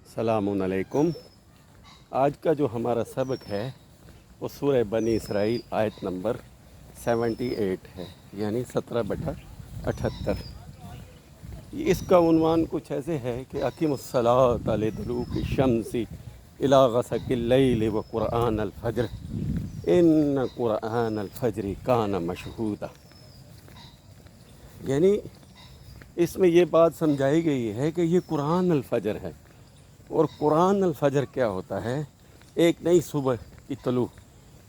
السلام علیکم۔ آج کا جو ہمارا سبق ہے وہ سورہ بنی اسرائیل آیت نمبر 78 ہے، یعنی 17/78۔ اس کا عنوان کچھ ایسے ہے کہ اقیم الصلاۃ لدلوک الشمس الی غسق اللیل و قرآن الفجر ان قرآن الفجر کان مشہودا۔ یعنی اس میں یہ بات سمجھائی گئی ہے کہ یہ قرآن الفجر ہے، اور قرآن الفجر کیا ہوتا ہے؟ ایک نئی صبح کی طلوع،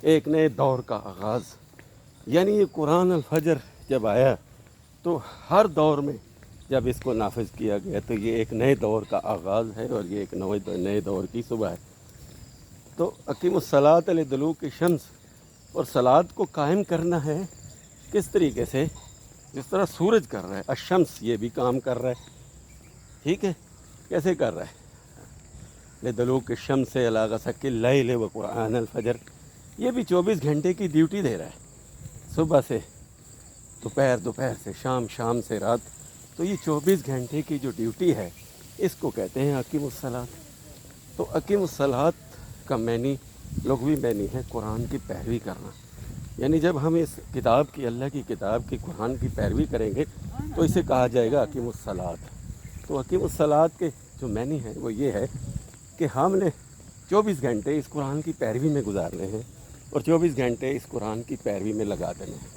ایک نئے دور کا آغاز۔ یعنی یہ قرآن الفجر جب آیا تو ہر دور میں جب اس کو نافذ کیا گیا تو یہ ایک نئے دور کا آغاز ہے، اور یہ ایک نئے دور کی صبح ہے۔ تو اقیم الصلاۃ لدلوک الشمس، اور صلاۃ کو قائم کرنا ہے کس طریقے سے؟ جس طرح سورج کر رہا ہے، الشمس یہ بھی کام کر رہا ہے، ٹھیک ہے؟ کیسے کر رہا ہے؟ لدلوک الشمس الی غسق اللیل و قرآن الفجر، یہ بھی 24 گھنٹے کی ڈیوٹی دے رہا ہے، صبح سے دوپہر، دوپہر سے شام، شام سے رات۔ تو یہ 24 گھنٹے کی جو ڈیوٹی ہے اس کو کہتے ہیں اقیم الصلاۃ۔ تو اقیم الصلاۃ کا معنی، لغوی معنی ہے قرآن کی پیروی کرنا۔ یعنی جب ہم اس کتاب کی، اللہ کی کتاب کی، قرآن کی پیروی کریں گے تو اسے کہا جائے گا اقیم الصلاۃ۔ تو اقیم الصلاۃ کے جو معنی ہے وہ یہ ہے کہ ہم نے 24 گھنٹے اس قرآن کی پیروی میں گزارنے ہیں، اور 24 گھنٹے اس قرآن کی پیروی میں لگا دینے ہیں۔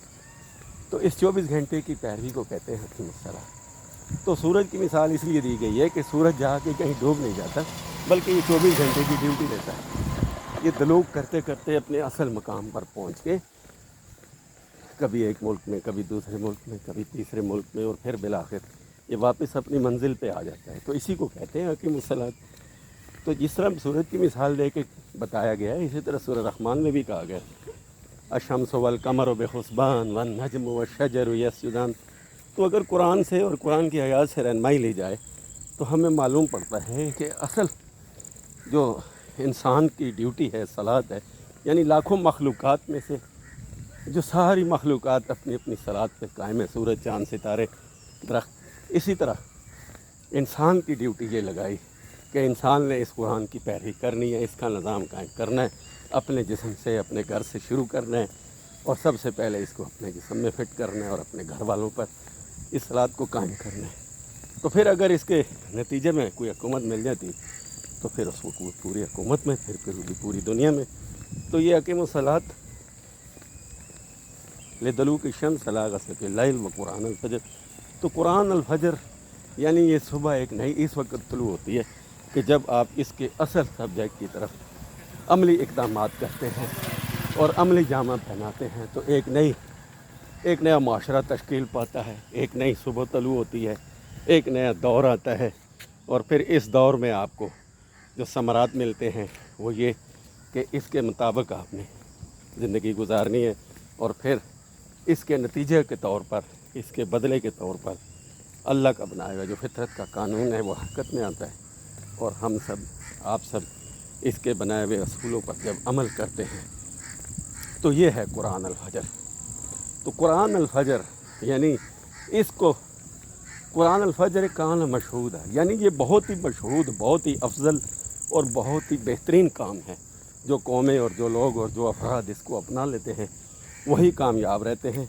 تو اس 24 گھنٹے کی پیروی کو کہتے ہیں اقیم الصلاۃ۔ تو سورج کی مثال اس لیے دی گئی ہے کہ سورج جا کے کہیں ڈوب نہیں جاتا، بلکہ یہ 24 گھنٹے کی ڈیوٹی دیتا ہے۔ یہ دلوک کرتے کرتے اپنے اصل مقام پر پہنچ کے کبھی ایک ملک میں، کبھی دوسرے ملک میں، کبھی تیسرے ملک میں، اور پھر بالآخر یہ واپس اپنی منزل پہ آ جاتا ہے۔ تو اسی کو کہتے ہیں اقیم الصلاۃ۔ تو جس طرح سورج کی مثال دے کے بتایا گیا ہے، اسی طرح سورہ رحمان میں بھی کہا گیا ہے الشمس والقمر بحسبان والنجم والشجر یسجدان۔ تو اگر قرآن سے اور قرآن کی آیات سے رہنمائی لی جائے تو ہمیں معلوم پڑتا ہے کہ اصل جو انسان کی ڈیوٹی ہے صلاۃ ہے، یعنی لاکھوں مخلوقات میں سے جو ساری مخلوقات اپنی اپنی صلاۃ پہ قائم ہے، سورج، چاند، ستارے، درخت، اسی طرح انسان کی ڈیوٹی یہ لگائی کہ انسان نے اس قرآن کی پیروی کرنی ہے، اس کا نظام قائم کرنا ہے، اپنے جسم سے، اپنے گھر سے شروع کرنا ہے، اور سب سے پہلے اس کو اپنے جسم میں فٹ کرنا ہے، اور اپنے گھر والوں پر اس صلاۃ کو قائم کرنا ہے۔ تو پھر اگر اس کے نتیجے میں کوئی حکومت مل جاتی تو پھر اس کو پوری حکومت میں، پھر پوری دنیا میں۔ تو یہ اقیم الصلاۃ لدلوک الشمس الی غسق اللیل و قرآن الفجر۔ تو قرآن الفجر یعنی یہ صبح ایک نئی اس وقت طلوع ہوتی ہے کہ جب آپ اس کے اصل سبجیکٹ کی طرف عملی اقدامات کرتے ہیں اور عملی جامہ پہناتے ہیں، تو ایک نیا معاشرہ تشکیل پاتا ہے، ایک نئی صبح طلوع ہوتی ہے، ایک نیا دور آتا ہے، اور پھر اس دور میں آپ کو جو ثمرات ملتے ہیں وہ یہ کہ اس کے مطابق آپ نے زندگی گزارنی ہے، اور پھر اس کے نتیجے کے طور پر، اس کے بدلے کے طور پر اللہ کا بنایا ہوا جو فطرت کا قانون ہے وہ حرکت میں آتا ہے، اور ہم سب، آپ سب اس کے بنائے ہوئے اصولوں پر جب عمل کرتے ہیں تو یہ ہے قرآن الفجر۔ تو قرآن الفجر یعنی اس کو قرآن الفجر کان مشہود ہے، یعنی یہ بہت ہی مشہود، بہت ہی افضل اور بہت ہی بہترین کام ہے۔ جو قومیں اور جو لوگ اور جو افراد اس کو اپنا لیتے ہیں وہی کامیاب رہتے ہیں،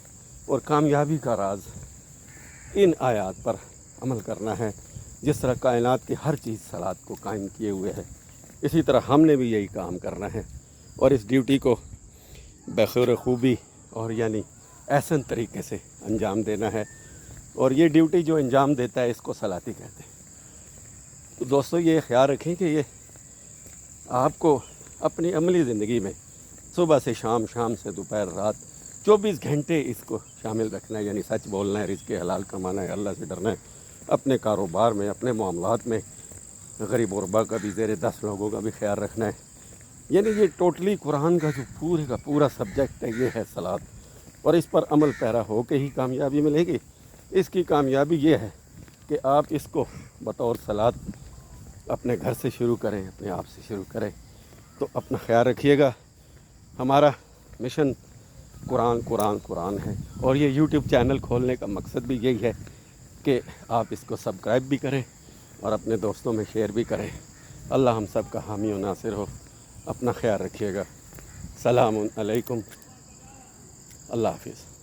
اور کامیابی کا راز ان آیات پر عمل کرنا ہے۔ جس طرح کائنات کی ہر چیز صلاۃ کو قائم کیے ہوئے ہے، اسی طرح ہم نے بھی یہی کام کرنا ہے، اور اس ڈیوٹی کو بخیر خوبی اور یعنی احسن طریقے سے انجام دینا ہے، اور یہ ڈیوٹی جو انجام دیتا ہے اس کو صلاتی کہتے ہیں۔ تو دوستو یہ خیال رکھیں کہ یہ آپ کو اپنی عملی زندگی میں صبح سے شام، شام سے دوپہر، رات 24 گھنٹے اس کو شامل رکھنا ہے، یعنی سچ بولنا ہے، رزق حلال کمانا ہے، اللہ سے ڈرنا ہے، اپنے کاروبار میں، اپنے معاملات میں غریب غربا کا بھی، زیر 10 لوگوں کا بھی خیال رکھنا ہے۔ یعنی یہ ٹوٹلی قرآن کا جو پورے کا پورا سبجیکٹ ہے یہ ہے صلاۃ، اور اس پر عمل پیرا ہو کے ہی کامیابی ملے گی۔ اس کی کامیابی یہ ہے کہ آپ اس کو بطور صلاۃ اپنے گھر سے شروع کریں، اپنے آپ سے شروع کریں۔ تو اپنا خیال رکھیے گا۔ ہمارا مشن قرآن قرآن قرآن ہے، اور یہ یوٹیوب چینل کھولنے کا مقصد بھی یہی ہے کہ آپ اس کو سبسکرائب بھی کریں اور اپنے دوستوں میں شیئر بھی کریں، اللہ ہم سب کا حامی و ناصر ہو. اپنا خیال رکھیے گا. سلام علیکم. اللہ حافظ.